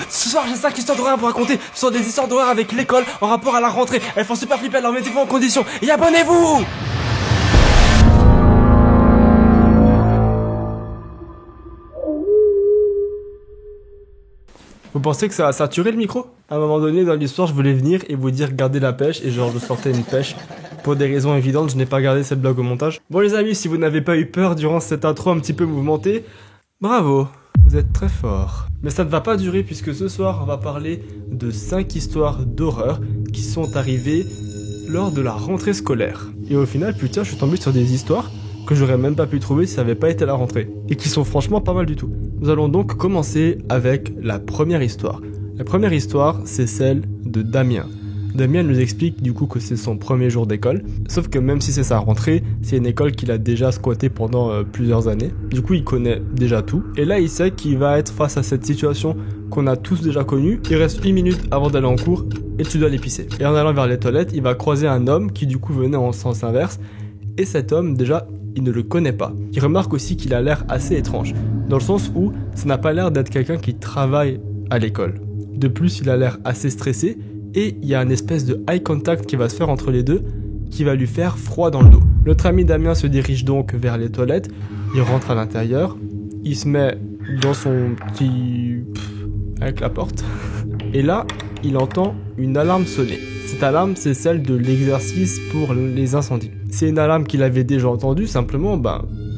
Ce soir j'ai 5 histoires d'horreur à vous raconter. Ce sont des histoires d'horreur avec l'école en rapport à la rentrée. Elles font super flipper, alors mettez-vous en condition et abonnez-vous. Vous pensez que ça a saturé le micro? À un moment donné dans l'histoire je voulais venir et vous dire gardez la pêche et genre je sortais une pêche. Pour des raisons évidentes je n'ai pas gardé cette blague au montage. Bon les amis, si vous n'avez pas eu peur durant cette intro un petit peu mouvementée, bravo, vous êtes très forts. Mais ça ne va pas durer puisque ce soir on va parler de 5 histoires d'horreur qui sont arrivées lors de la rentrée scolaire. Et au final putain je suis tombé sur des histoires que j'aurais même pas pu trouver si ça n'avait pas été la rentrée. Et qui sont franchement pas mal du tout. Nous allons donc commencer avec la première histoire. La première histoire, c'est celle de Damien. Damien nous explique du coup que c'est son premier jour d'école, sauf que même si c'est sa rentrée, c'est une école qu'il a déjà squattée pendant plusieurs années. Du coup, il connaît déjà tout. Et là, il sait qu'il va être face à cette situation qu'on a tous déjà connue. Il reste 8 minutes avant d'aller en cours et tu dois aller pisser. Et en allant vers les toilettes, il va croiser un homme qui du coup venait en sens inverse. Et cet homme, déjà, il ne le connaît pas. Il remarque aussi qu'il a l'air assez étrange, dans le sens où ça n'a pas l'air d'être quelqu'un qui travaille à l'école. De plus, il a l'air assez stressé et il y a une espèce de eye contact qui va se faire entre les deux qui va lui faire froid dans le dos. Notre ami Damien se dirige donc vers les toilettes, il rentre à l'intérieur, il se met dans son petit... avec la porte et là, il entend une alarme sonner. Cette alarme, c'est celle de l'exercice pour les incendies. C'est une alarme qu'il avait déjà entendue, simplement,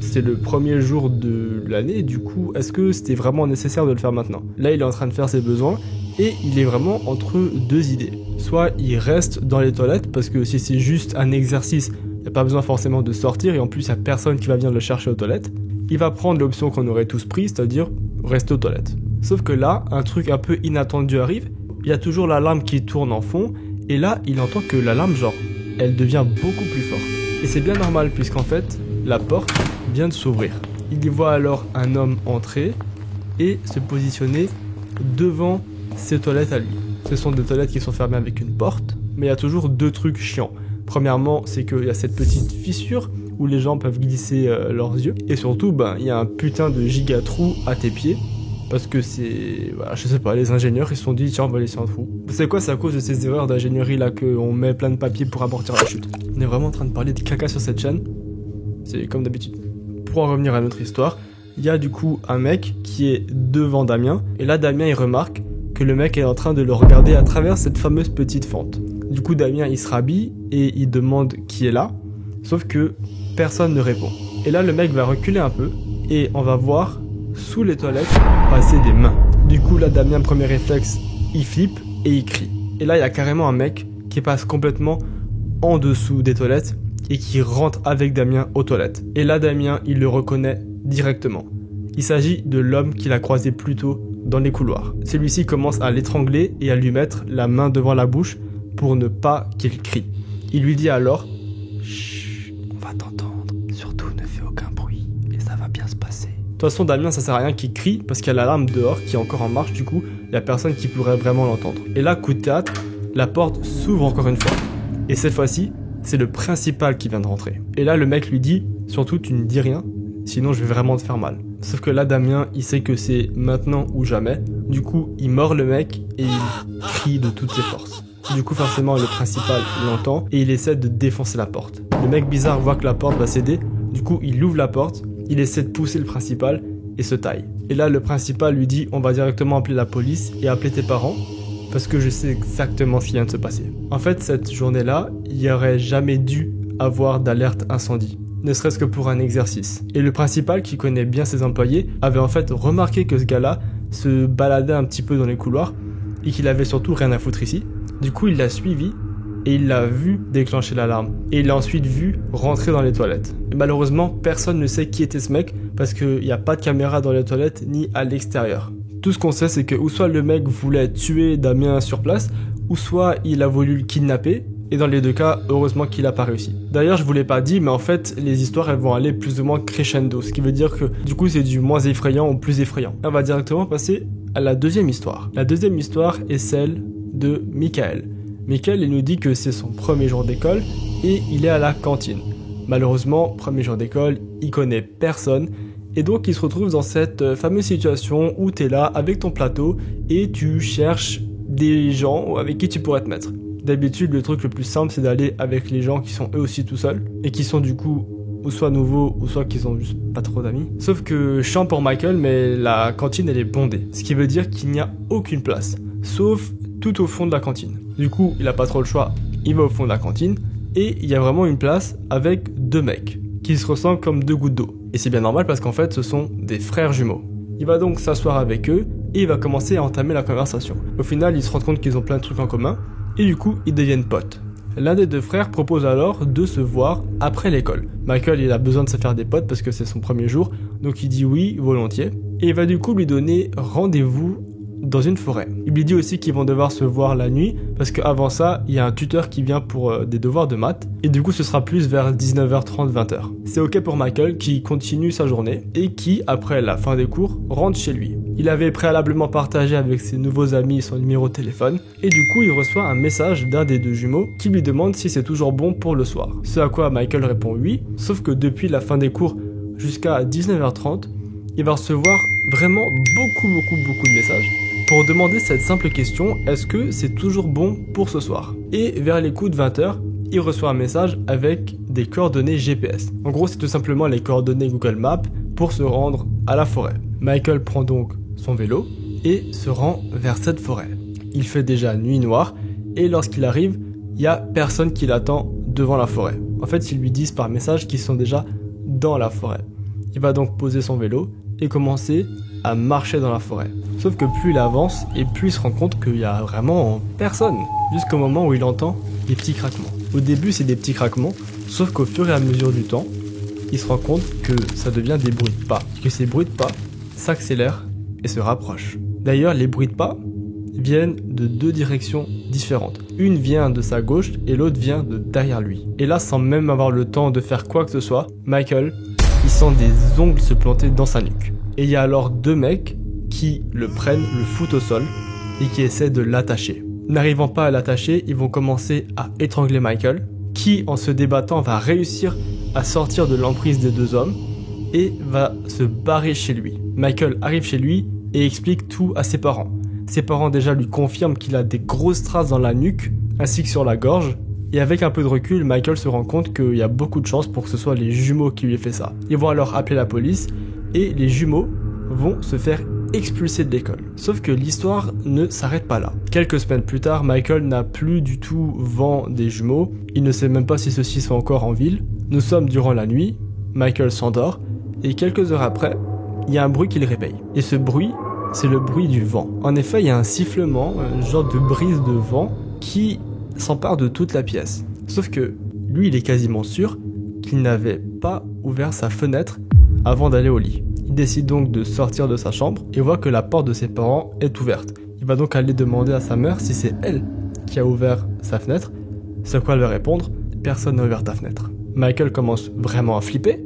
c'est le premier jour de l'année, du coup, est-ce que c'était vraiment nécessaire de le faire maintenant? Là, il est en train de faire ses besoins, et il est vraiment entre deux idées. Soit il reste dans les toilettes, parce que si c'est juste un exercice, il n'y a pas besoin forcément de sortir, et en plus, il n'y a personne qui va venir le chercher aux toilettes. Il va prendre l'option qu'on aurait tous pris, c'est-à-dire rester aux toilettes. Sauf que là, un truc un peu inattendu arrive, il y a toujours l'alarme qui tourne en fond, et là, il entend que l'alarme, elle devient beaucoup plus forte. Et c'est bien normal, puisqu'en fait, la porte vient de s'ouvrir. Il y voit alors un homme entrer et se positionner devant ses toilettes à lui. Ce sont des toilettes qui sont fermées avec une porte, mais il y a toujours deux trucs chiants. Premièrement, c'est qu'il y a cette petite fissure où les gens peuvent glisser leurs yeux. Et surtout, il y a un putain de giga trou à tes pieds. Parce que c'est... Voilà, je sais pas, les ingénieurs ils se sont dit tiens on va laisser un trou. Vous savez quoi, c'est à cause de ces erreurs d'ingénierie là qu'on met plein de papier pour amortir la chute. On est vraiment en train de parler de caca sur cette chaîne. C'est comme d'habitude. Pour en revenir à notre histoire, il y a du coup un mec qui est devant Damien. Et là Damien il remarque que le mec est en train de le regarder à travers cette fameuse petite fente. Du coup Damien il se rhabille et il demande qui est là. Sauf que personne ne répond. Et là le mec va reculer un peu et on va voir sous les toilettes passer des mains. Du coup là Damien, premier réflexe, il flippe et il crie. Et là il y a carrément un mec qui passe complètement en dessous des toilettes et qui rentre avec Damien aux toilettes. Et là Damien il le reconnaît directement. Il s'agit de l'homme qu'il a croisé plus tôt dans les couloirs. Celui-ci commence à l'étrangler et à lui mettre la main devant la bouche pour ne pas qu'il crie. Il lui dit alors chut, on va t'entendre, surtout ne fais aucun bruit et ça va bien se passer. De toute façon, Damien, ça sert à rien qu'il crie parce qu'il y a l'alarme dehors qui est encore en marche, du coup, il n'y a personne qui pourrait vraiment l'entendre. Et là, coup de théâtre, la porte s'ouvre encore une fois. Et cette fois-ci, c'est le principal qui vient de rentrer. Et là, le mec lui dit, surtout, tu ne dis rien, sinon je vais vraiment te faire mal. Sauf que là, Damien, il sait que c'est maintenant ou jamais. Du coup, il mord le mec et il crie de toutes ses forces. Du coup, forcément, le principal l'entend et il essaie de défoncer la porte. Le mec bizarre voit que la porte va céder, du coup, il ouvre la porte. Il essaie de pousser le principal et se taille. Et là, le principal lui dit « On va directement appeler la police et appeler tes parents parce que je sais exactement ce qui vient de se passer. » En fait, cette journée-là, il n'y aurait jamais dû avoir d'alerte incendie, ne serait-ce que pour un exercice. Et le principal, qui connaît bien ses employés, avait en fait remarqué que ce gars-là se baladait un petit peu dans les couloirs et qu'il avait surtout rien à foutre ici. Du coup, il l'a suivi et il l'a vu déclencher l'alarme. Et il l'a ensuite vu rentrer dans les toilettes. Et malheureusement, personne ne sait qui était ce mec parce qu'il n'y a pas de caméra dans les toilettes ni à l'extérieur. Tout ce qu'on sait, c'est que ou soit le mec voulait tuer Damien sur place, ou soit il a voulu le kidnapper. Et dans les deux cas, heureusement qu'il n'a pas réussi. D'ailleurs, je vous l'ai pas dit, mais en fait, les histoires, elles vont aller plus ou moins crescendo. Ce qui veut dire que, du coup, c'est du moins effrayant au plus effrayant. On va directement passer à la deuxième histoire. La deuxième histoire est celle de Michael. Michael, il nous dit que c'est son premier jour d'école et il est à la cantine. Malheureusement, premier jour d'école, il connaît personne Et donc il se retrouve dans cette fameuse situation où tu es là avec ton plateau et tu cherches des gens avec qui tu pourrais te mettre. D'habitude, le truc le plus simple, c'est d'aller avec les gens qui sont eux aussi tout seuls et qui sont du coup ou soit nouveaux ou soit qu'ils ont juste pas trop d'amis. Sauf que chiant pour Michael, mais la cantine elle est bondée, ce qui veut dire qu'il n'y a aucune place, sauf tout au fond de la cantine. Du coup, il a pas trop le choix, il va au fond de la cantine et il y a vraiment une place avec deux mecs qui se ressemblent comme deux gouttes d'eau. Et c'est bien normal parce qu'en fait, ce sont des frères jumeaux. Il va donc s'asseoir avec eux et il va commencer à entamer la conversation. Au final, il se rend compte qu'ils ont plein de trucs en commun et du coup, ils deviennent potes. L'un des deux frères propose alors de se voir après l'école. Michael, il a besoin de se faire des potes parce que c'est son premier jour, donc il dit oui, volontiers. Et il va du coup lui donner rendez-vous dans une forêt. Il lui dit aussi qu'ils vont devoir se voir la nuit parce qu'avant ça, il y a un tuteur qui vient pour des devoirs de maths et du coup ce sera plus vers 19h30, 20h. C'est ok pour Michael qui continue sa journée et qui, après la fin des cours, rentre chez lui. Il avait préalablement partagé avec ses nouveaux amis son numéro de téléphone et du coup il reçoit un message d'un des deux jumeaux qui lui demande si c'est toujours bon pour le soir. Ce à quoi Michael répond oui, sauf que depuis la fin des cours jusqu'à 19h30, il va recevoir vraiment beaucoup de messages pour demander cette simple question, est-ce que c'est toujours bon pour ce soir? Et vers les coups de 20h, il reçoit un message avec des coordonnées GPS. En gros, c'est tout simplement les coordonnées Google Maps pour se rendre à la forêt. Michael prend donc son vélo et se rend vers cette forêt. Il fait déjà nuit noire et lorsqu'il arrive, il n'y a personne qui l'attend devant la forêt. En fait, ils lui disent par message qu'ils sont déjà dans la forêt. Il va donc poser son vélo et commencer à marcher dans la forêt. Sauf que plus il avance et plus il se rend compte qu'il y a vraiment personne. Jusqu'au moment où il entend des petits craquements. Au début, c'est des petits craquements, sauf qu'au fur et à mesure du temps, il se rend compte que ça devient des bruits de pas. Que ces bruits de pas s'accélèrent et se rapprochent. D'ailleurs, les bruits de pas viennent de deux directions différentes. Une vient de sa gauche et l'autre vient de derrière lui. Et là, sans même avoir le temps de faire quoi que ce soit, Michael, il sent des ongles se planter dans sa nuque. Et il y a alors deux mecs qui le prennent, le foutent au sol et qui essaient de l'attacher. N'arrivant pas à l'attacher, ils vont commencer à étrangler Michael, qui en se débattant va réussir à sortir de l'emprise des deux hommes et va se barrer chez lui. Michael arrive chez lui et explique tout à ses parents. Ses parents déjà lui confirment qu'il a des grosses traces dans la nuque ainsi que sur la gorge. Et avec un peu de recul, Michael se rend compte qu'il y a beaucoup de chances pour que ce soit les jumeaux qui lui aient fait ça. Ils vont alors appeler la police et les jumeaux vont se faire expulser de l'école. Sauf que l'histoire ne s'arrête pas là. Quelques semaines plus tard, Michael n'a plus du tout vent des jumeaux. Il ne sait même pas si ceux-ci sont encore en ville. Nous sommes durant la nuit, Michael s'endort et quelques heures après, il y a un bruit qui le réveille. Et ce bruit, c'est le bruit du vent. En effet, il y a un sifflement, un genre de brise de vent qui s'empare de toute la pièce. Sauf que lui, il est quasiment sûr qu'il n'avait pas ouvert sa fenêtre avant d'aller au lit. Il décide donc de sortir de sa chambre et voit que la porte de ses parents est ouverte. Il va donc aller demander à sa mère si c'est elle qui a ouvert sa fenêtre, ce à quoi elle va répondre « Personne n'a ouvert ta fenêtre ». Michael commence vraiment à flipper,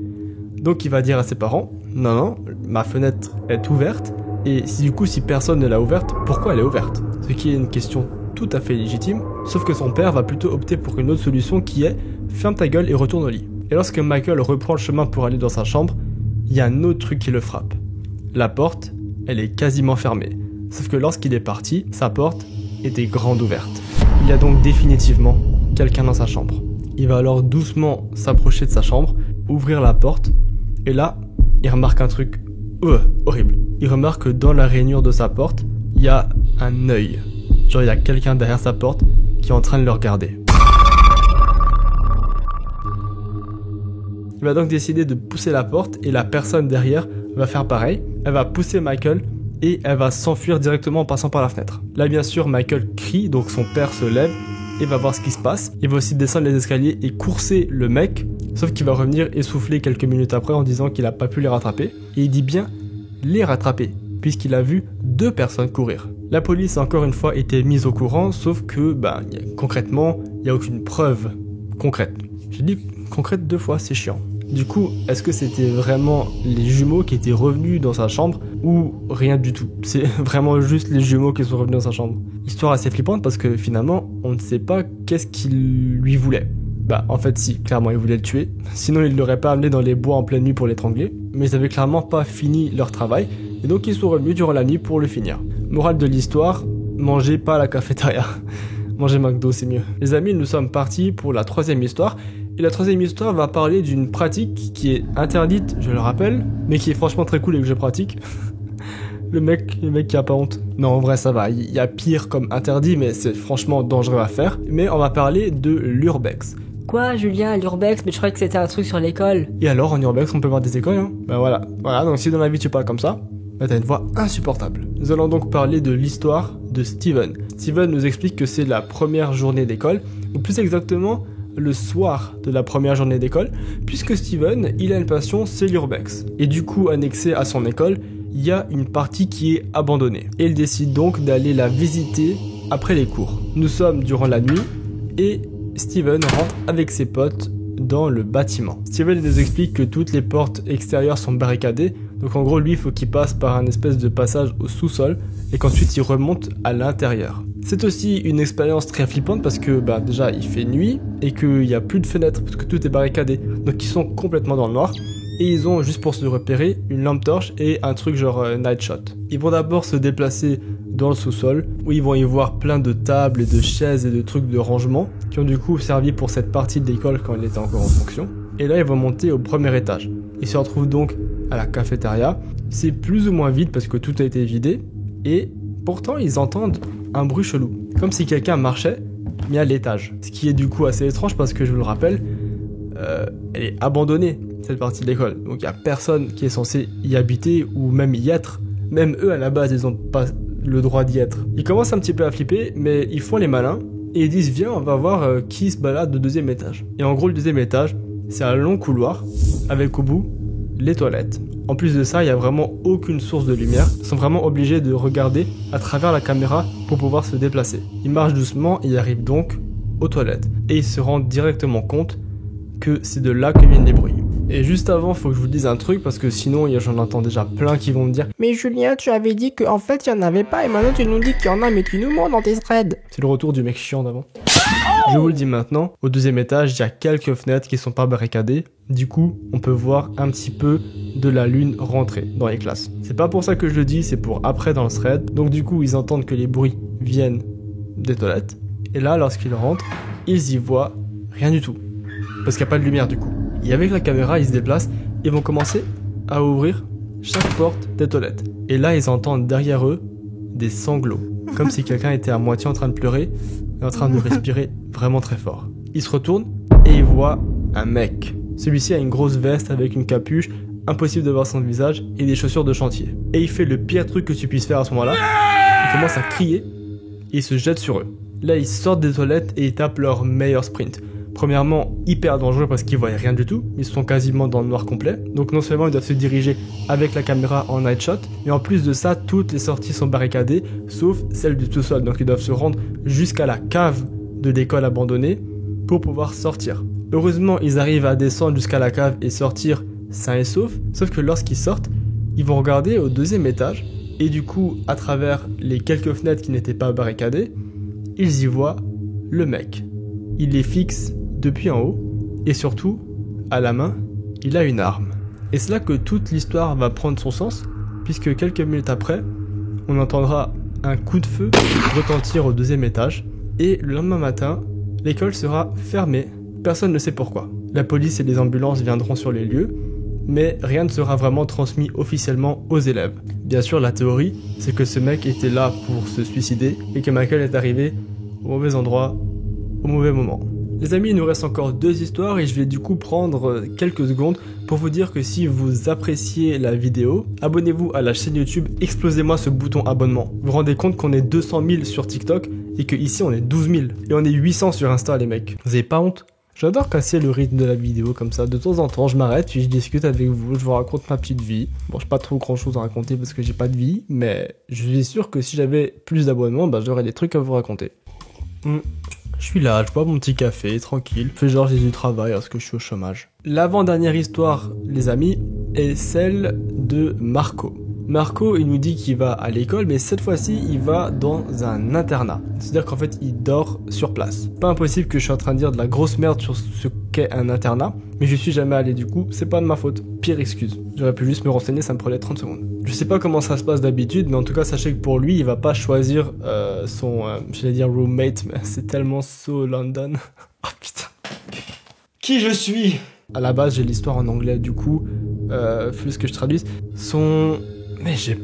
donc il va dire à ses parents « Non, ma fenêtre est ouverte et si personne ne l'a ouverte, pourquoi elle est ouverte ?» Ce qui est une question tout à fait légitime, sauf que son père va plutôt opter pour une autre solution qui est « Ferme ta gueule et retourne au lit ». Et lorsque Michael reprend le chemin pour aller dans sa chambre, il y a un autre truc qui le frappe. La porte, elle est quasiment fermée. Sauf que lorsqu'il est parti, sa porte était grande ouverte. Il y a donc définitivement quelqu'un dans sa chambre. Il va alors doucement s'approcher de sa chambre, ouvrir la porte, et là, il remarque un truc horrible. Il remarque que dans la rainure de sa porte, il y a un œil. Genre, il y a quelqu'un derrière sa porte qui est en train de le regarder. Il va donc décider de pousser la porte et la personne derrière va faire pareil. Elle va pousser Michael et elle va s'enfuir directement en passant par la fenêtre. Là, bien sûr, Michael crie, donc son père se lève et va voir ce qui se passe. Il va aussi descendre les escaliers et courser le mec, sauf qu'il va revenir essoufflé quelques minutes après en disant qu'il n'a pas pu les rattraper. Et il dit bien les rattraper, puisqu'il a vu deux personnes courir. La police a encore une fois été mise au courant, sauf que concrètement, il n'y a aucune preuve concrète. J'ai dit concrète deux fois, c'est chiant. Du coup, est-ce que c'était vraiment les jumeaux qui étaient revenus dans sa chambre ou rien du tout? C'est vraiment juste les jumeaux qui sont revenus dans sa chambre. Histoire assez flippante parce que finalement, on ne sait pas qu'est-ce qu'il lui voulait. Bah en fait si, clairement ils voulaient le tuer, sinon ils ne l'auraient pas amené dans les bois en pleine nuit pour l'étrangler, mais ils avaient clairement pas fini leur travail, et donc ils sont revenus durant la nuit pour le finir. Morale de l'histoire, mangez pas à la cafétéria, mangez McDo c'est mieux. Les amis, nous sommes partis pour la troisième histoire, et la troisième histoire va parler d'une pratique qui est interdite, je le rappelle, mais qui est franchement très cool et que je pratique. Le mec qui a pas honte. Non, en vrai, ça va. Il y a pire comme interdit, mais c'est franchement dangereux à faire. Mais on va parler de l'urbex. Quoi, Julien, l'urbex? Mais je croyais que c'était un truc sur l'école. Et alors, en urbex, on peut voir des écoles, hein? Ben voilà. Voilà, donc si dans la vie tu parles comme ça, ben t'as une voix insupportable. Nous allons donc parler de l'histoire de Steven. Steven nous explique que c'est la première journée d'école, ou plus exactement, le soir de la première journée d'école, puisque Steven, il a une passion, c'est l'urbex. Et du coup, annexé à son école, il y a une partie qui est abandonnée. Et il décide donc d'aller la visiter après les cours. Nous sommes durant la nuit et Steven rentre avec ses potes dans le bâtiment. Steven nous explique que toutes les portes extérieures sont barricadées, donc en gros lui il faut qu'il passe par un espèce de passage au sous-sol et qu'ensuite il remonte à l'intérieur. C'est aussi une expérience très flippante parce que déjà il fait nuit et qu'il n'y a plus de fenêtres parce que tout est barricadé, donc ils sont complètement dans le noir. Et ils ont, juste pour se repérer, une lampe torche et un truc genre night shot. Ils vont d'abord se déplacer dans le sous-sol, où ils vont y voir plein de tables et de chaises et de trucs de rangement, qui ont du coup servi pour cette partie de l'école quand elle était encore en fonction. Et là, ils vont monter au premier étage. Ils se retrouvent donc à la cafétéria. C'est plus ou moins vide parce que tout a été vidé, et pourtant ils entendent un bruit chelou, comme si quelqu'un marchait, mais à l'étage. Ce qui est du coup assez étrange parce que, je vous le rappelle, elle est abandonnée, cette partie de l'école. Donc il n'y a personne qui est censé y habiter ou même y être. Même eux, à la base, ils n'ont pas le droit d'y être. Ils commencent un petit peu à flipper, mais ils font les malins et ils disent viens, on va voir qui se balade au deuxième étage. Et en gros, le deuxième étage, c'est un long couloir avec au bout les toilettes. En plus de ça, il n'y a vraiment aucune source de lumière. Ils sont vraiment obligés de regarder à travers la caméra pour pouvoir se déplacer. Ils marchent doucement et arrivent donc aux toilettes. Et ils se rendent directement compte que c'est de là que viennent les bruits. Et juste avant, faut que je vous dise un truc parce que sinon, j'en entends déjà plein qui vont me dire Mais Julien, tu avais dit qu'en fait il y en avait pas et maintenant tu nous dis qu'il y en a mais tu nous mens dans tes threads. c'est le retour du mec chiant d'avant. Je vous le dis maintenant, au deuxième étage, il y a quelques fenêtres qui sont pas barricadées. Du coup, on peut voir un petit peu de la lune rentrer dans les classes. C'est pas pour ça que je le dis, c'est pour après dans le thread. Donc du coup, ils entendent que les bruits viennent des toilettes. Et là, lorsqu'ils rentrent, ils y voient rien du tout. Parce qu'il n'y a pas de lumière du coup. Et avec la caméra, ils se déplacent et vont commencer à ouvrir chaque porte des toilettes. Et là, ils entendent derrière eux des sanglots. Comme si quelqu'un était à moitié en train de pleurer et en train de respirer vraiment très fort. Ils se retournent et ils voient un mec. Celui-ci a une grosse veste avec une capuche, impossible de voir son visage et des chaussures de chantier. Et il fait le pire truc que tu puisses faire à ce moment-là. Il commence à crier et il se jette sur eux. Là, ils sortent des toilettes et ils tapent leur meilleur sprint. Premièrement, hyper dangereux parce qu'ils voyaient rien du tout, ils sont quasiment dans le noir complet. Donc non seulement ils doivent se diriger avec la caméra en night shot, mais en plus de ça, toutes les sorties sont barricadées, sauf celle du sous-sol. Donc ils doivent se rendre jusqu'à la cave de l'école abandonnée pour pouvoir sortir. Heureusement, ils arrivent à descendre jusqu'à la cave et sortir sains et saufs, sauf que lorsqu'ils sortent, ils vont regarder au deuxième étage, et du coup, à travers les quelques fenêtres qui n'étaient pas barricadées, ils y voient le mec. Il les fixe depuis en haut, et surtout, à la main, il a une arme. Et c'est là que toute l'histoire va prendre son sens, puisque quelques minutes après, on entendra un coup de feu retentir au deuxième étage, et le lendemain matin, l'école sera fermée. Personne ne sait pourquoi. La police et les ambulances viendront sur les lieux, mais rien ne sera vraiment transmis officiellement aux élèves. Bien sûr, la théorie, c'est que ce mec était là pour se suicider, et que Michael est arrivé au mauvais endroit, au mauvais moment. Les amis, il nous reste encore 2 histoires et je vais du coup prendre quelques secondes pour vous dire que si vous appréciez la vidéo, abonnez-vous à la chaîne YouTube, explosez-moi ce bouton abonnement. Vous vous rendez compte qu'on est 200 000 sur TikTok et qu'ici on est 12 000 et on est 800 sur Insta les mecs. Vous avez pas honte? J'adore casser le rythme de la vidéo comme ça, de temps en temps je m'arrête puis je discute avec vous, je vous raconte ma petite vie. Bon, j'ai pas trop grand chose à raconter parce que j'ai pas de vie, mais je suis sûr que si j'avais plus d'abonnements, j'aurais des trucs à vous raconter. Je suis là, je bois mon petit café, tranquille. Je fais genre j'ai du travail parce que je suis au chômage. L'avant-dernière histoire, les amis, est celle de Marco. Marco, il nous dit qu'il va à l'école, mais cette fois-ci, il va dans un internat. C'est-à-dire qu'en fait, il dort sur place. Pas impossible que je suis en train de dire de la grosse merde sur ce qu'est un internat, mais je suis jamais allé du coup, c'est pas de ma faute. Pire excuse. J'aurais pu juste me renseigner, ça me prenait 30 secondes. Je sais pas comment ça se passe d'habitude, mais en tout cas, sachez que pour lui, il va pas choisir son, j'allais dire roommate, mais c'est tellement so London. Oh putain. Qui je suis? À la base, j'ai l'histoire en anglais, du coup, plus que je traduise. Mais j'ai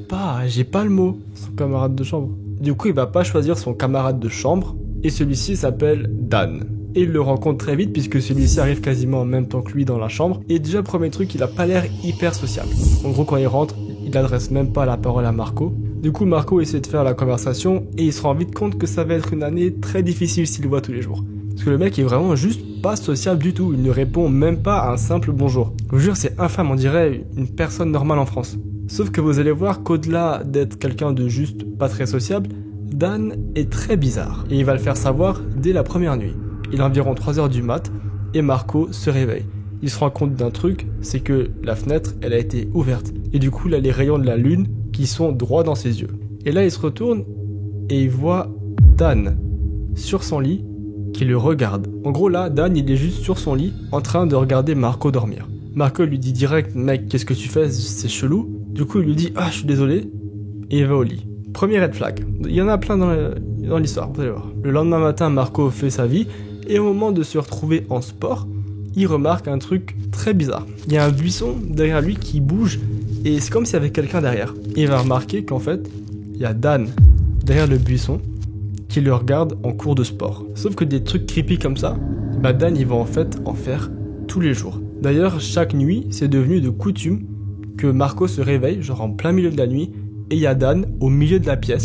pas le mot. Son camarade de chambre. Du coup, il va pas choisir son camarade de chambre. Et celui-ci s'appelle Dan. Et il le rencontre très vite puisque celui-ci arrive quasiment en même temps que lui dans la chambre. Et déjà, premier truc, il a pas l'air hyper sociable. En gros, quand il rentre, il adresse même pas la parole à Marco. Du coup, Marco essaie de faire la conversation et il se rend vite compte que ça va être une année très difficile s'il le voit tous les jours. Parce que le mec est vraiment juste pas sociable du tout. Il ne répond même pas à un simple bonjour. Je vous jure, c'est infâme, on dirait une personne normale en France. Sauf que vous allez voir qu'au-delà d'être quelqu'un de juste pas très sociable, Dan est très bizarre. Et il va le faire savoir dès la première nuit. Il est environ 3h du mat et Marco se réveille. Il se rend compte d'un truc, c'est que la fenêtre, elle a été ouverte. Et du coup, il a les rayons de la lune qui sont droits dans ses yeux. Et là, il se retourne et il voit Dan sur son lit qui le regarde. En gros, là, Dan, il est juste sur son lit en train de regarder Marco dormir. Marco lui dit direct, mec, qu'est-ce que tu fais? C'est chelou. Du coup, il lui dit, ah, je suis désolé. Et il va au lit. Premier red flag. Il y en a plein dans l'histoire, vous allez voir. Le lendemain matin, Marco fait sa vie. Et au moment de se retrouver en sport, il remarque un truc très bizarre. Il y a un buisson derrière lui qui bouge. Et c'est comme s'il y avait quelqu'un derrière. Et il va remarquer qu'en fait, il y a Dan derrière le buisson qui le regarde en cours de sport. Sauf que des trucs creepy comme ça, Dan, il va en fait en faire tous les jours. D'ailleurs, chaque nuit, c'est devenu de coutume que Marco se réveille, genre en plein milieu de la nuit, et il y a Dan au milieu de la pièce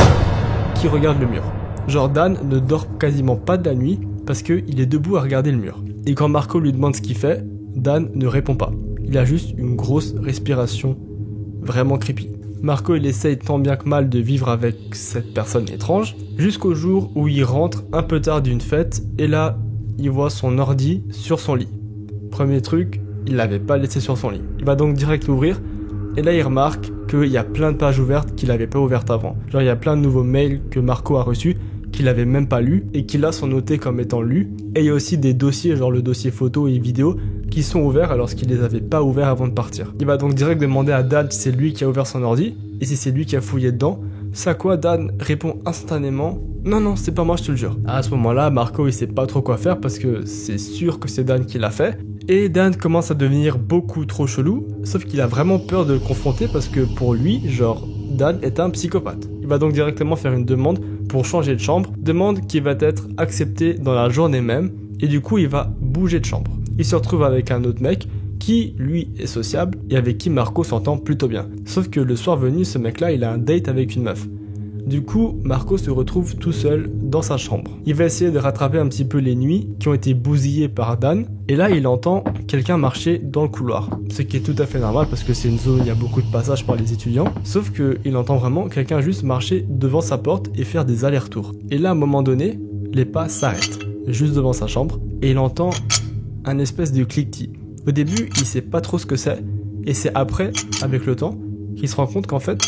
qui regarde le mur. Genre Dan ne dort quasiment pas de la nuit parce qu'il est debout à regarder le mur. Et quand Marco lui demande ce qu'il fait, Dan ne répond pas. Il a juste une grosse respiration vraiment creepy. Marco, il essaye tant bien que mal de vivre avec cette personne étrange, jusqu'au jour où il rentre un peu tard d'une fête, et là, il voit son ordi sur son lit. Premier truc, il l'avait pas laissé sur son lit. Il va donc direct l'ouvrir, et là il remarque qu'il y a plein de pages ouvertes qu'il n'avait pas ouvertes avant. Genre il y a plein de nouveaux mails que Marco a reçus, qu'il avait même pas lus, et qui là sont notés comme étant lus. Et il y a aussi des dossiers, genre le dossier photo et vidéo, qui sont ouverts alors qu'il les avait pas ouverts avant de partir. Il va donc direct demander à Dan si c'est lui qui a ouvert son ordi, et si c'est lui qui a fouillé dedans. C'est à quoi Dan répond instantanément « Non, c'est pas moi, je te le jure ». À ce moment-là, Marco il sait pas trop quoi faire parce que c'est sûr que c'est Dan qui l'a fait. Et Dan commence à devenir beaucoup trop chelou, sauf qu'il a vraiment peur de le confronter parce que pour lui, genre, Dan est un psychopathe. Il va donc directement faire une demande pour changer de chambre, demande qui va être acceptée dans la journée même, et du coup il va bouger de chambre. Il se retrouve avec un autre mec qui, lui, est sociable et avec qui Marco s'entend plutôt bien. Sauf que le soir venu, ce mec-là, il a un date avec une meuf. Du coup, Marco se retrouve tout seul dans sa chambre. Il va essayer de rattraper un petit peu les nuits qui ont été bousillées par Dan. Et là, il entend quelqu'un marcher dans le couloir. Ce qui est tout à fait normal parce que c'est une zone où il y a beaucoup de passages par les étudiants. Sauf qu'il entend vraiment quelqu'un juste marcher devant sa porte et faire des allers-retours. Et là, à un moment donné, les pas s'arrêtent. Juste devant sa chambre. Et il entend un espèce de cliquetis. Au début, il sait pas trop ce que c'est. Et c'est après, avec le temps, qu'il se rend compte qu'en fait,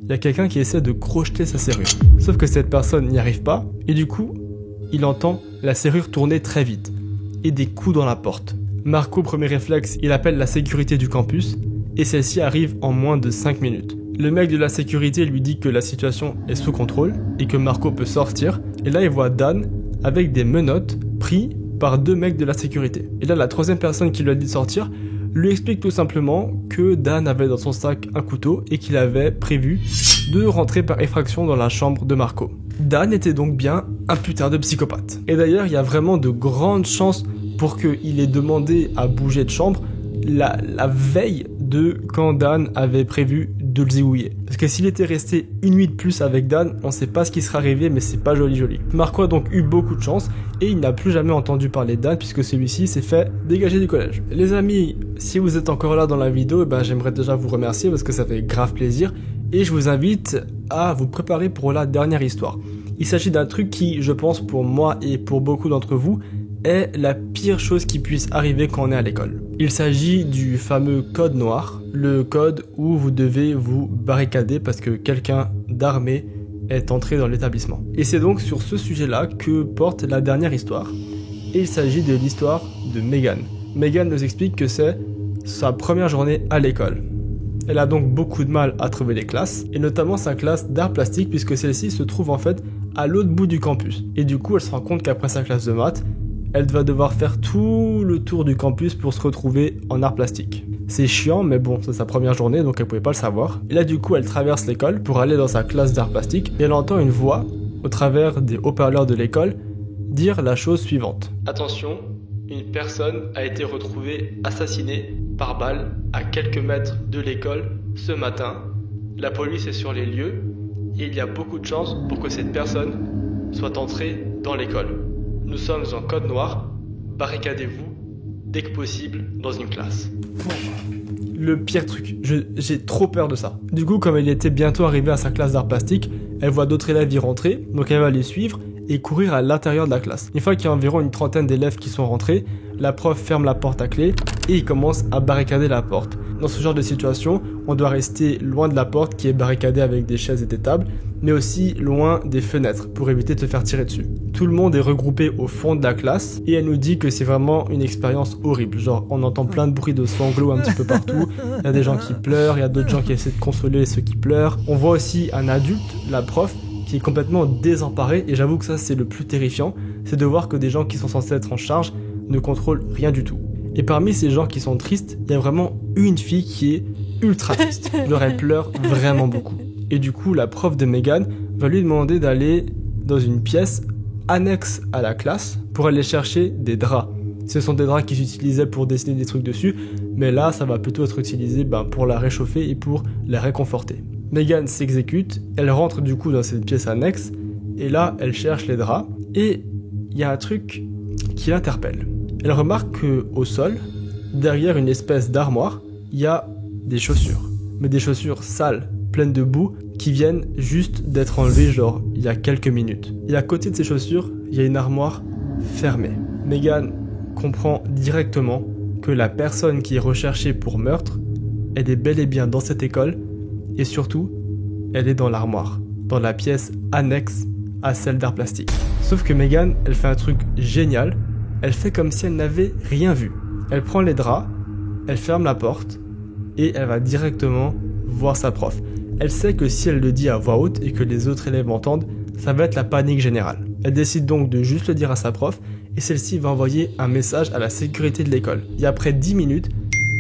il y a quelqu'un qui essaie de crocheter sa serrure. Sauf que cette personne n'y arrive pas, et du coup, il entend la serrure tourner très vite, et des coups dans la porte. Marco, premier réflexe, il appelle la sécurité du campus, et celle-ci arrive en moins de 5 minutes. Le mec de la sécurité lui dit que la situation est sous contrôle, et que Marco peut sortir, et là il voit Dan avec des menottes pris par 2 mecs de la sécurité. Et là la troisième personne qui lui a dit de sortir, lui explique tout simplement que Dan avait dans son sac un couteau et qu'il avait prévu de rentrer par effraction dans la chambre de Marco. Dan était donc bien un putain de psychopathe. Et d'ailleurs, il y a vraiment de grandes chances pour qu'il ait demandé à bouger de chambre la veille de quand Dan avait prévu de le zigouiller. Parce que s'il était resté une nuit de plus avec Dan, on sait pas ce qui serait arrivé, mais c'est pas joli. Marco a donc eu beaucoup de chance et il n'a plus jamais entendu parler de Dan puisque celui-ci s'est fait dégager du collège. Les amis, si vous êtes encore là dans la vidéo, j'aimerais déjà vous remercier parce que ça fait grave plaisir et je vous invite à vous préparer pour la dernière histoire. Il s'agit d'un truc qui, je pense pour moi et pour beaucoup d'entre vous, est la pire chose qui puisse arriver quand on est à l'école. Il s'agit du fameux code noir, le code où vous devez vous barricader parce que quelqu'un d'armé est entré dans l'établissement. Et c'est donc sur ce sujet-là que porte la dernière histoire. Et il s'agit de l'histoire de Megan. Megan nous explique que c'est sa première journée à l'école. Elle a donc beaucoup de mal à trouver les classes, et notamment sa classe d'art plastique puisque celle-ci se trouve en fait à l'autre bout du campus. Et du coup, elle se rend compte qu'après sa classe de maths, elle va devoir faire tout le tour du campus pour se retrouver en art plastique. C'est chiant, mais bon, c'est sa première journée, donc elle pouvait pas le savoir. Et là, du coup, elle traverse l'école pour aller dans sa classe d'art plastique, et elle entend une voix, au travers des haut-parleurs de l'école, dire la chose suivante. Attention, une personne a été retrouvée assassinée par balle à quelques mètres de l'école ce matin. La police est sur les lieux, et il y a beaucoup de chances pour que cette personne soit entrée dans l'école. Nous sommes en code noir, barricadez-vous dès que possible dans une classe. Le pire truc, j'ai trop peur de ça. Du coup, comme elle était bientôt arrivée à sa classe d'art plastique, elle voit d'autres élèves y rentrer, donc elle va les suivre et courir à l'intérieur de la classe. Une fois qu'il y a environ une trentaine d'élèves qui sont rentrés, la prof ferme la porte à clé et il commence à barricader la porte. Dans ce genre de situation, on doit rester loin de la porte qui est barricadée avec des chaises et des tables, mais aussi loin des fenêtres pour éviter de se faire tirer dessus. Tout le monde est regroupé au fond de la classe et elle nous dit que c'est vraiment une expérience horrible. Genre, on entend plein de bruits de sanglots un petit peu partout. Il y a des gens qui pleurent, il y a d'autres gens qui essaient de consoler ceux qui pleurent. On voit aussi un adulte, la prof, qui est complètement désemparé, et j'avoue que ça c'est le plus terrifiant, c'est de voir que des gens qui sont censés être en charge ne contrôlent rien du tout. Et parmi ces gens qui sont tristes, il y a vraiment une fille qui est ultra triste. Genre elle pleure vraiment beaucoup. Et du coup la prof de Megan va lui demander d'aller dans une pièce annexe à la classe pour aller chercher des draps. Ce sont des draps qui s'utilisaient pour dessiner des trucs dessus, mais là ça va plutôt être utilisé pour la réchauffer et pour la réconforter. Megan s'exécute, elle rentre du coup dans cette pièce annexe, et là elle cherche les draps, et il y a un truc qui l'interpelle. Elle remarque qu'au sol, derrière une espèce d'armoire, il y a des chaussures. Mais des chaussures sales, pleines de boue, qui viennent juste d'être enlevées genre il y a quelques minutes. Et à côté de ces chaussures, il y a une armoire fermée. Megan comprend directement que la personne qui est recherchée pour meurtre, elle est bel et bien dans cette école, et surtout, elle est dans l'armoire, dans la pièce annexe à celle d'art plastique. Sauf que Megan, elle fait un truc génial, elle fait comme si elle n'avait rien vu. Elle prend les draps, elle ferme la porte, et elle va directement voir sa prof. Elle sait que si elle le dit à voix haute et que les autres élèves entendent, ça va être la panique générale. Elle décide donc de juste le dire à sa prof, et celle-ci va envoyer un message à la sécurité de l'école. Et après 10 minutes,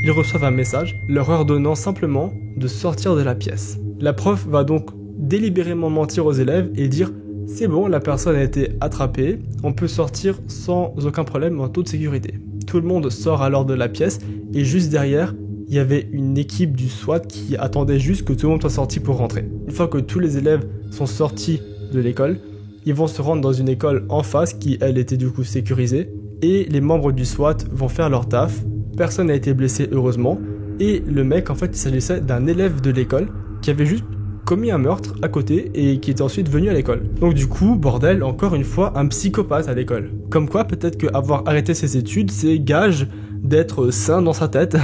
ils reçoivent un message leur ordonnant simplement de sortir de la pièce. La prof va donc délibérément mentir aux élèves et dire « C'est bon, la personne a été attrapée, on peut sortir sans aucun problème en toute sécurité. » Tout le monde sort alors de la pièce et juste derrière, il y avait une équipe du SWAT qui attendait juste que tout le monde soit sorti pour rentrer. Une fois que tous les élèves sont sortis de l'école, ils vont se rendre dans une école en face qui, elle, était du coup sécurisée, et les membres du SWAT vont faire leur taf. Personne n'a été blessé heureusement, et le mec en fait il s'agissait d'un élève de l'école qui avait juste commis un meurtre à côté et qui était ensuite venu à l'école. Donc du coup, bordel, encore une fois un psychopathe à l'école. Comme quoi peut-être qu'avoir arrêté ses études c'est gage d'être sain dans sa tête.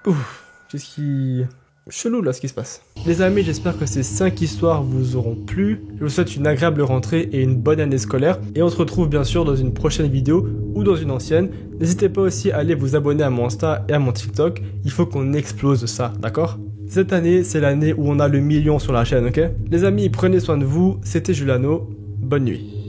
Ouf, qu'est-ce qui... Chelou là ce qui se passe. Les amis, j'espère que ces 5 histoires vous auront plu. Je vous souhaite une agréable rentrée et une bonne année scolaire. Et on se retrouve bien sûr dans une prochaine vidéo ou dans une ancienne. N'hésitez pas aussi à aller vous abonner à mon Insta et à mon TikTok. Il faut qu'on explose ça, d'accord? Cette année, c'est l'année où on a le 1 000 000 sur la chaîne, ok? Les amis, prenez soin de vous. C'était Julano. Bonne nuit.